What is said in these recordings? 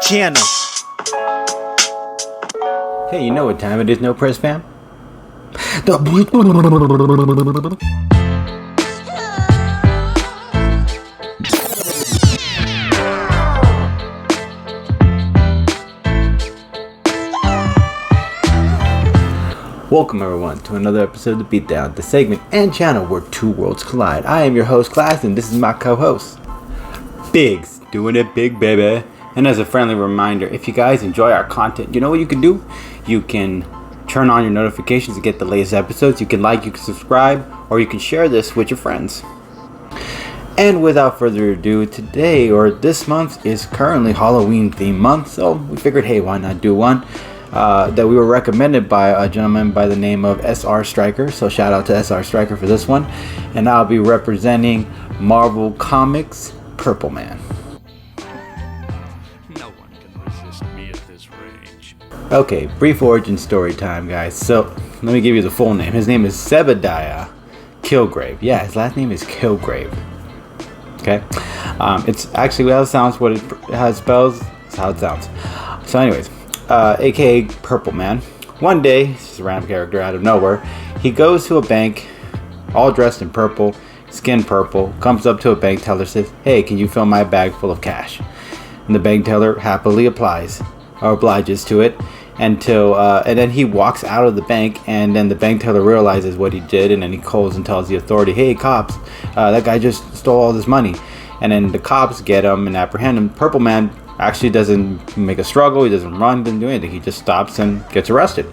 channel. Hey, you know what time it is, No Press fam? Welcome everyone to another episode of The Beatdown, the segment and channel where two worlds collide. I am your host, Class, and this is my co-host, Biggs, doing it big, baby. And as a friendly reminder, if you guys enjoy our content, you know what you can do? You can turn on your notifications to get the latest episodes. You can like, you can subscribe, or you can share this with your friends. And without further ado, today or this month is currently Halloween theme month, so we figured, hey, why not do one? That we were recommended by a gentleman by the name of SR Striker. So shout out to SR Striker for this one. And I'll be representing Marvel Comics Purple Man. No one can resist me at this range. Okay, brief origin story time, guys. So let me give you the full name. His name is Zebediah Kilgrave. Yeah, his last name is Kilgrave. Okay, it's actually how it sounds. What how it spells. It's how it sounds. So anyways, aka Purple Man. One day, he's just a random character out of nowhere. He goes to a bank, all dressed in purple, skin purple, comes up to a bank teller, says, "Hey, can you fill my bag full of cash?" And the bank teller happily obliges to it and then he walks out of the bank, and then the bank teller realizes what he did, and then he calls and tells the authority, "Hey, cops, that guy just stole all this money." And then the cops get him and apprehend him. Purple Man actually doesn't make a struggle, he doesn't run, doesn't do anything, he just stops and gets arrested,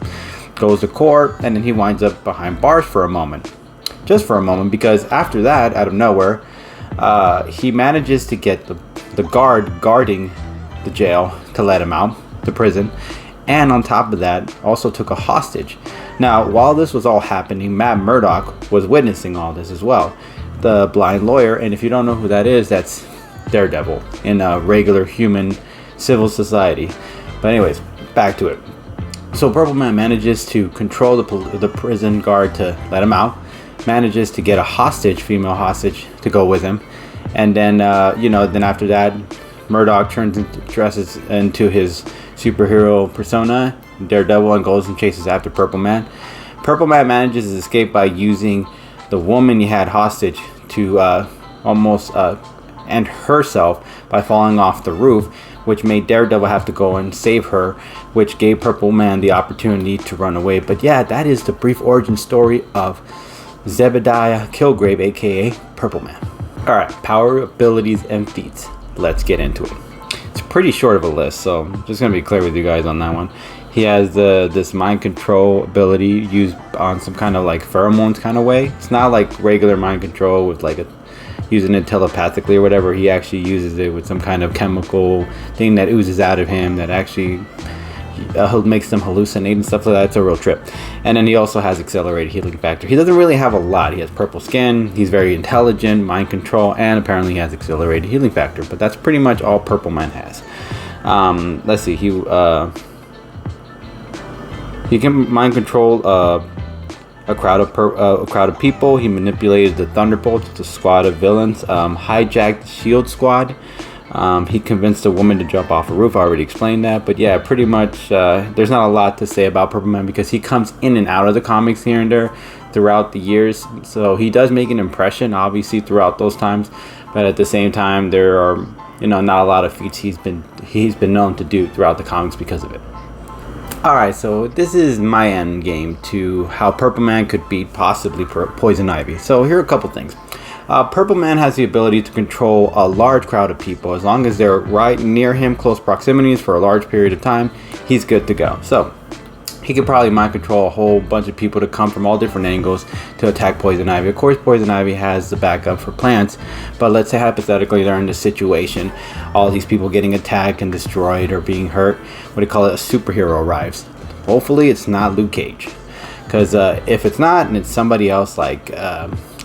goes to court, and then he winds up behind bars for a moment, just for a moment, because after that, out of nowhere, he manages to get the guard guarding the jail to let him out, the prison, and on top of that, also took a hostage. Now, while this was all happening, Matt Murdock was witnessing all this as well, the blind lawyer, and if you don't know who that is, that's Daredevil in a regular human civil society. But anyways, back to it. So Purple Man manages to control the prison guard to let him out, manages to get a hostage, female hostage, to go with him, and then then after that, Murdock dresses into his superhero persona, Daredevil, and goes and chases after Purple Man. Purple Man manages to escape by using the woman he had hostage to almost end herself by falling off the roof, which made Daredevil have to go and save her, which gave Purple Man the opportunity to run away. But yeah, that is the brief origin story of Zebediah Kilgrave, aka Purple Man. Alright, power, abilities, and feats. Let's get into it. It's pretty short of a list, so I'm just gonna be clear with you guys on that one. He has this mind control ability used on some kind of like pheromones kind of way. It's not like regular mind control with like using it telepathically or whatever. He actually uses it with some kind of chemical thing that oozes out of him that actually makes them hallucinate and stuff like that. It's a real trip. And then he also has accelerated healing factor. He doesn't really have a lot. He has purple skin, he's very intelligent, mind control, and apparently he has accelerated healing factor. But that's pretty much all Purple Man has. Let's see, he can mind control a crowd of people. He manipulated the Thunderbolts, the squad of villains, hijacked the Shield Squad. He convinced a woman to jump off a roof. I already explained that. But yeah, pretty much there's not a lot to say about Purple Man because he comes in and out of the comics here and there throughout the years. So he does make an impression, obviously, throughout those times. But at the same time, there are not a lot of feats he's been known to do throughout the comics because of it. Alright, so this is my end game to how Purple Man could beat possibly Poison Ivy. So here are a couple things. Purple Man has the ability to control a large crowd of people. As long as they're right near him, close proximities for a large period of time, he's good to go. So he could probably mind control a whole bunch of people to come from all different angles to attack Poison Ivy. Of course, Poison Ivy has the backup for plants, but let's say hypothetically they're in this situation, all these people getting attacked and destroyed or being hurt, what do you call it, a superhero arrives. Hopefully it's not Luke Cage, because if it's not and it's somebody else like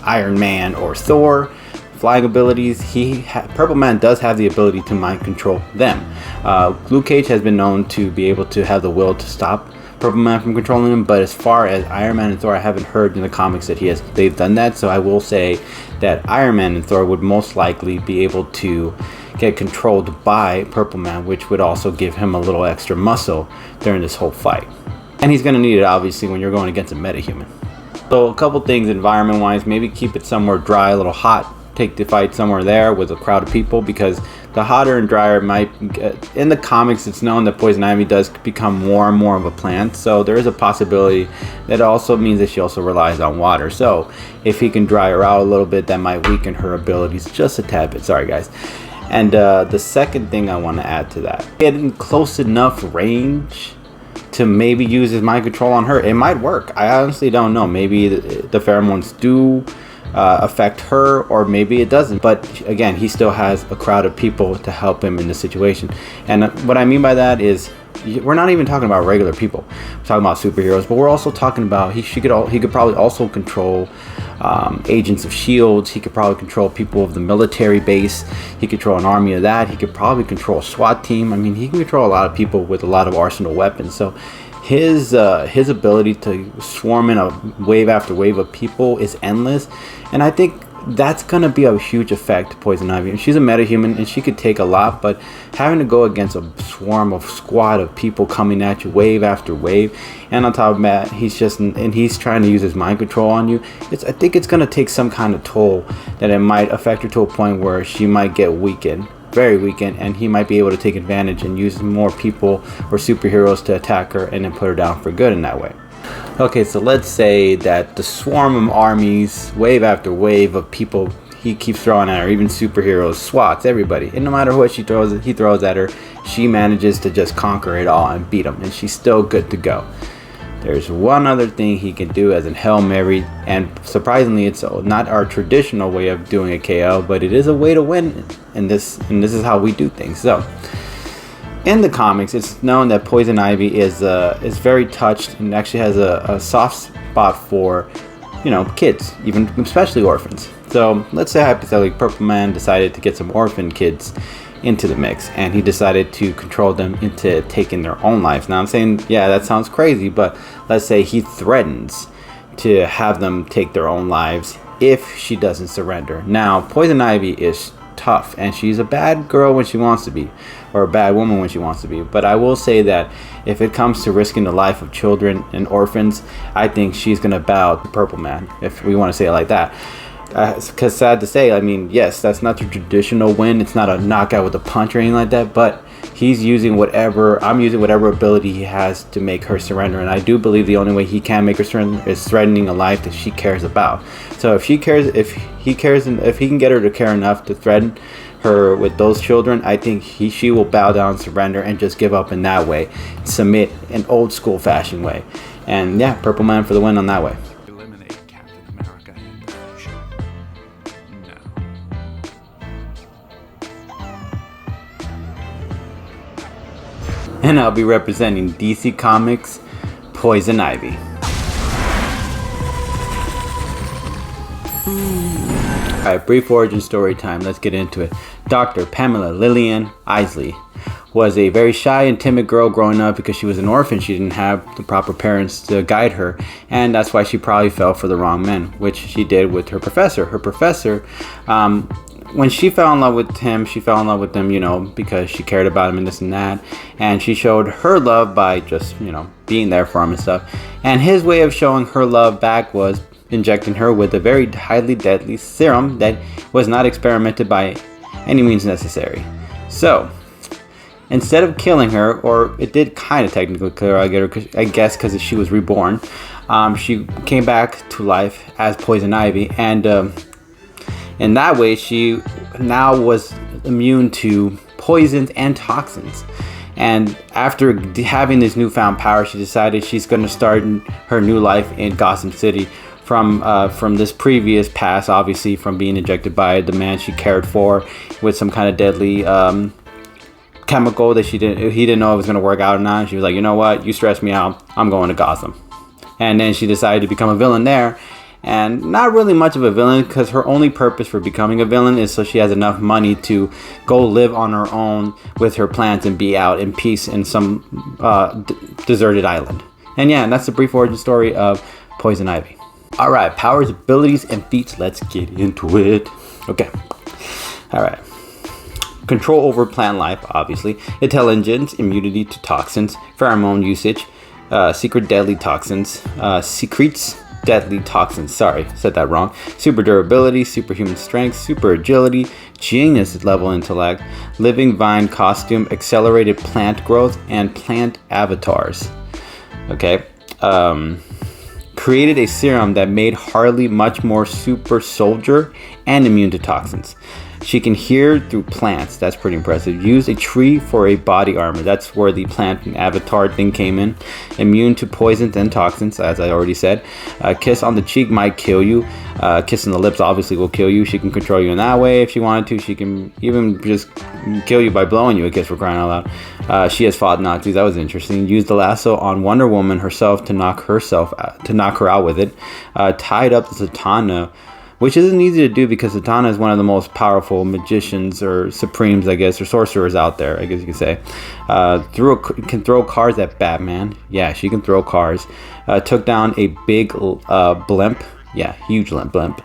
Iron Man or Thor, flying abilities, Purple Man does have the ability to mind control them. Luke Cage has been known to be able to have the will to stop Purple Man from controlling him. But as far as Iron Man and Thor, I haven't heard in the comics that they've done that. So I will say that Iron Man and Thor would most likely be able to get controlled by Purple Man, which would also give him a little extra muscle during this whole fight. And he's going to need it, obviously, when you're going against a metahuman. So a couple things environment-wise, maybe keep it somewhere dry, a little hot. Take the fight somewhere there with a crowd of people, because the hotter and drier might... in the comics, it's known that Poison Ivy does become more and more of a plant. So there is a possibility that also means that she also relies on water. So if he can dry her out a little bit, that might weaken her abilities just a tad bit. Sorry, guys. And the second thing I want to add to that, getting close enough range to maybe use his mind control on her. It might work. I honestly don't know. Maybe the pheromones do affect her, or maybe it doesn't. But again, he still has a crowd of people to help him in the situation. And what I mean by that is, we're not even talking about regular people. We're talking about superheroes, but we're also talking about he could probably also control agents of shields. He could probably control people of the military base. He could control an army of that. He could probably control a SWAT team. I mean, he can control a lot of people with a lot of arsenal weapons. So his ability to swarm in a wave after wave of people is endless, and I think that's gonna be a huge effect to Poison Ivy. And she's a metahuman, and she could take a lot, but having to go against a squad of people coming at you wave after wave, and on top of that, he's trying to use his mind control on you. I think it's gonna take some kind of toll that it might affect her to a point where she might get weakened, very weakened, and he might be able to take advantage and use more people or superheroes to attack her and then put her down for good in that way. Okay, so let's say that the swarm of armies, wave after wave of people he keeps throwing at her, even superheroes, SWATs, everybody, and no matter what he throws at her, she manages to just conquer it all and beat him, and she's still good to go. There's one other thing he can do as a Hail Mary, and surprisingly, it's not our traditional way of doing a KO, but it is a way to win, and this is how we do things. So in the comics, it's known that Poison Ivy is very touched and actually has a soft spot for, kids, even especially orphans. So let's say hypothetically Purple Man decided to get some orphan kids into the mix, and he decided to control them into taking their own lives. Now I'm saying, yeah, that sounds crazy, but let's say he threatens to have them take their own lives if she doesn't surrender. Now Poison Ivy is tough, and she's a bad girl when she wants to be, or a bad woman when she wants to be, but I will say that if it comes to risking the life of children and orphans, I think she's gonna bow to Purple Man, if we want to say it like that. Because sad to say, I mean, yes, that's not the traditional win. It's not a knockout with a punch or anything like that, but I'm using whatever ability he has to make her surrender. And I do believe the only way he can make her surrender is threatening a life that she cares about. So if he can get her to care enough to threaten her with those children, I think she will bow down, surrender, and just give up in that way, submit in old school fashion way. And yeah, Purple Man for the win on that way. And I'll be representing DC Comics, Poison Ivy. Alright, brief origin story time. Let's get into it. Dr. Pamela Lillian Isley was a very shy and timid girl growing up because she was an orphan. She didn't have the proper parents to guide her, and that's why she probably fell for the wrong men, which she did with her professor. Her professor, when she fell in love with him, because she cared about him and this and that. And she showed her love by just, being there for him and stuff. And his way of showing her love back was injecting her with a very highly deadly serum that was not experimented by any means necessary. So, instead of killing her, or it did kind of technically kill her, I guess because she was reborn, she came back to life as Poison Ivy, and in that way, she now was immune to poisons and toxins. And after having this newfound power, she decided she's going to start her new life in Gotham City from this previous past, obviously from being injected by the man she cared for with some kind of deadly chemical that he didn't know it was going to work out or not. And she was like, you know what? You stress me out. I'm going to Gotham. And then she decided to become a villain there. And not really much of a villain, because her only purpose for becoming a villain is so she has enough money to go live on her own with her plants and be out in peace in some deserted island. And yeah, and that's the brief origin story of Poison Ivy. All right, powers, abilities, and feats. Let's get into it. Okay. All right. Control over plant life, obviously. Intelligence, immunity to toxins, pheromone usage, secret deadly toxins, secretes deadly toxins. Sorry, said that wrong. Super durability, superhuman strength, super agility, genius level intellect, living vine costume, accelerated plant growth, and plant avatars. Okay. Created a serum that made Harley much more super soldier and immune to toxins. She can hear through plants. That's pretty impressive. Use a tree for a body armor. That's where the plant and avatar thing came in. Immune to poisons and toxins, as I already said. Kiss on the cheek might kill you. Kiss on the lips obviously will kill you. She can control you in that way if she wanted to. She can even just kill you by blowing you a kiss, for crying out loud. She has fought Nazis. That was interesting. Used the lasso on Wonder Woman herself to knock her out with it. Tied up the Zatanna, which isn't easy to do because Zatanna is one of the most powerful magicians or supremes, I guess, or sorcerers out there, I guess you could say. Can throw cars at Batman. Yeah, she can throw cars. Took down a big blimp. Yeah, huge blimp.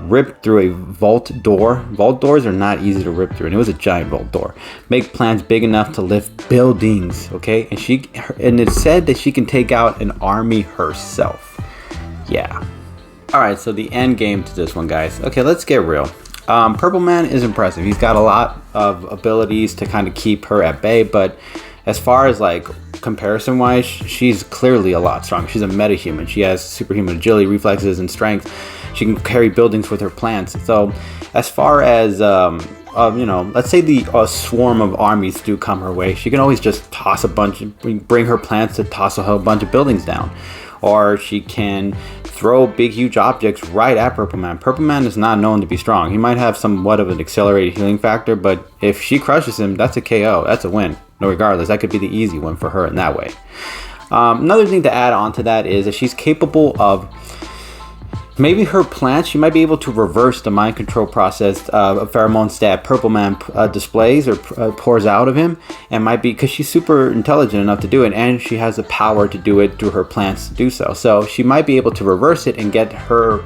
Ripped through a vault door. Vault doors are not easy to rip through, and it was a giant vault door. Make plans big enough to lift buildings, okay? And it said that she can take out an army herself. Yeah. Alright, so the end game to this one, guys. Okay, let's get real. Purple Man is impressive. He's got a lot of abilities to kind of keep her at bay, but as far as like comparison wise, she's clearly a lot stronger. She's a metahuman. She has superhuman agility, reflexes, and strength. She can carry buildings with her plants. So as far as let's say the swarm of armies do come her way, she can always just bring her plants to toss a whole bunch of buildings down. Or she can throw big, huge objects right at Purple Man. Purple Man is not known to be strong. He might have somewhat of an accelerated healing factor, but if she crushes him, that's a KO. That's a win. No, regardless, that could be the easy one for her in that way. Another thing to add on to that is that she's capable of maybe her plants. She might be able to reverse the mind control process of pheromones that Purple Man displays or pours out of him, and might be because she's super intelligent enough to do it, and she has the power to do it through her plants to do so. So she might be able to reverse it and get her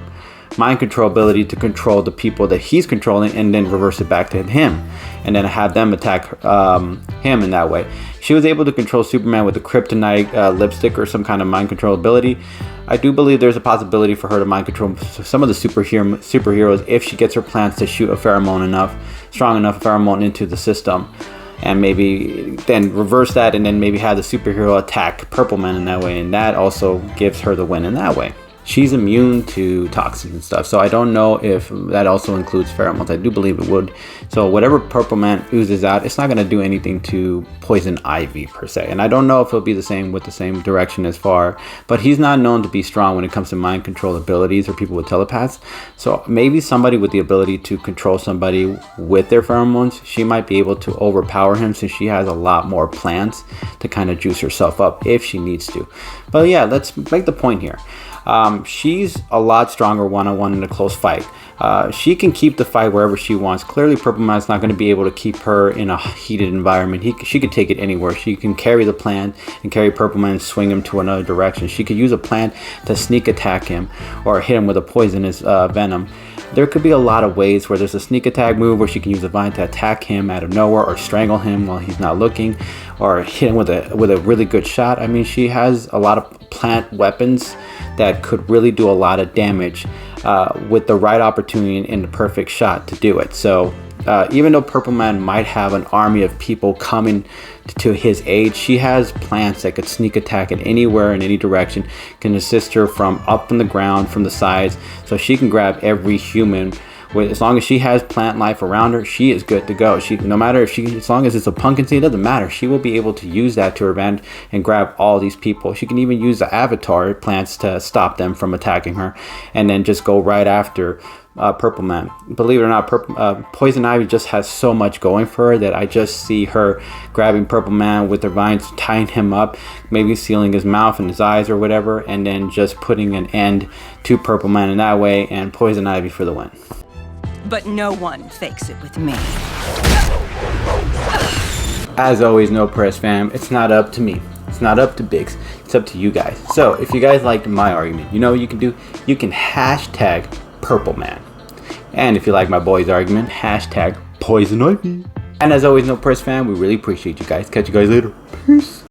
mind control ability to control the people that he's controlling, and then reverse it back to him, and then have them attack him in that way. She was able to control Superman with a kryptonite lipstick or some kind of mind control ability. I do believe there's a possibility for her to mind control some of the superheroes if she gets her plants to shoot a strong enough pheromone into the system, and maybe then reverse that, and then maybe have the superhero attack Purple Man in that way, and that also gives her the win in that way. She's immune to toxins and stuff, so I don't know if that also includes pheromones. I do believe it would. So whatever Purple Man oozes out, it's not going to do anything to Poison Ivy per se. And I don't know if it'll be the same with the same direction as far, but he's not known to be strong when it comes to mind control abilities or people with telepaths. So maybe somebody with the ability to control somebody with their pheromones, she might be able to overpower him, since she has a lot more plants to kind of juice herself up if she needs to. But yeah, let's make the point here. She's a lot stronger one-on-one in a close fight. She can keep the fight wherever she wants. Clearly, Purple Man's not going to be able to keep her in a heated environment. She could take it anywhere. She can carry the plant and carry Purple Man and swing him to another direction. She could use a plant to sneak attack him or hit him with a poisonous venom. There could be a lot of ways where there's a sneak attack move where she can use a vine to attack him out of nowhere, or strangle him while he's not looking, or hit him with a really good shot. I mean, she has a lot of plant weapons that could really do a lot of damage with the right opportunity and the perfect shot to do it. So even though Purple Man might have an army of people coming to his aid, she has plants that could sneak attack at anywhere in any direction, can assist her from up from the ground, from the sides, so she can grab every human. As long as she has plant life around her, she is good to go. As long as it's a pumpkin seed, it doesn't matter. She will be able to use that to her advantage and grab all these people. She can even use the avatar plants to stop them from attacking her, and then just go right after Purple Man. Believe it or not, Poison Ivy just has so much going for her that I just see her grabbing Purple Man with her vines, tying him up, maybe sealing his mouth and his eyes or whatever, and then just putting an end to Purple Man in that way, and Poison Ivy for the win. But no one fakes it with me. As always, no press fam, it's not up to me. It's It's not up to Biggs. It's up to you guys. So if you guys liked my argument, you know what you can do? You can hashtag Purple Man. And if you like my boy's argument, hashtag Poison Ivy. And as always, No Press Fam, we really appreciate you guys. Catch you guys later. Peace.